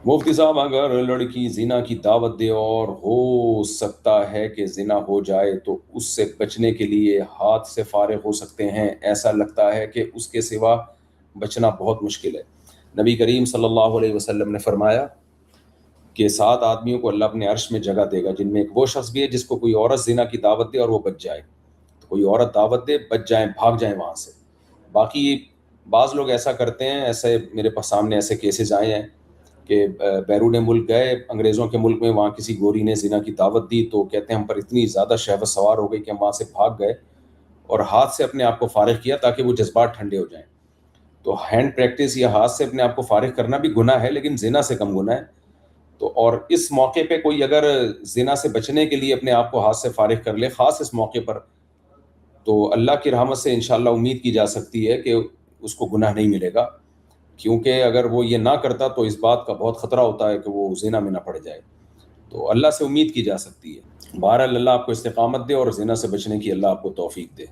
مفتی صاحب اگر لڑکی زنا کی دعوت دے اور ہو سکتا ہے کہ زنا ہو جائے تو اس سے بچنے کے لیے ہاتھ سے فارغ ہو سکتے ہیں، ایسا لگتا ہے کہ اس کے سوا بچنا بہت مشکل ہے۔ نبی کریم صلی اللہ علیہ وسلم نے فرمایا کہ 7 آدمیوں کو اللہ اپنے عرش میں جگہ دے گا، جن میں ایک وہ شخص بھی ہے جس کو کوئی عورت زنا کی دعوت دے اور وہ بچ جائے۔ تو کوئی عورت دعوت دے، بچ جائیں، بھاگ جائیں وہاں سے۔ باقی بعض لوگ ایسا کرتے ہیں، ایسے میرے پاس سامنے ایسے کیسز آئے ہیں کہ بیرون ملک گئے، انگریزوں کے ملک میں، وہاں کسی گوری نے زنا کی دعوت دی تو کہتے ہیں ہم پر اتنی زیادہ شہوت سوار ہو گئی کہ ہم وہاں سے بھاگ گئے اور ہاتھ سے اپنے آپ کو فارغ کیا تاکہ وہ جذبات ٹھنڈے ہو جائیں۔ تو ہینڈ پریکٹس یا ہاتھ سے اپنے آپ کو فارغ کرنا بھی گناہ ہے، لیکن زنا سے کم گناہ ہے۔ تو اور اس موقع پہ کوئی اگر زنا سے بچنے کے لیے اپنے آپ کو ہاتھ سے فارغ کر لے، خاص اس موقع پر، تو اللہ کی رحمت سے انشاءاللہ امید کی جا سکتی ہے کہ اس کو گناہ نہیں ملے گا، کیونکہ اگر وہ یہ نہ کرتا تو اس بات کا بہت خطرہ ہوتا ہے کہ وہ زنا میں نہ پڑ جائے۔ تو اللہ سے امید کی جا سکتی ہے۔ بہرحال اللہ آپ کو استقامت دے اور زنا سے بچنے کی اللہ آپ کو توفیق دے۔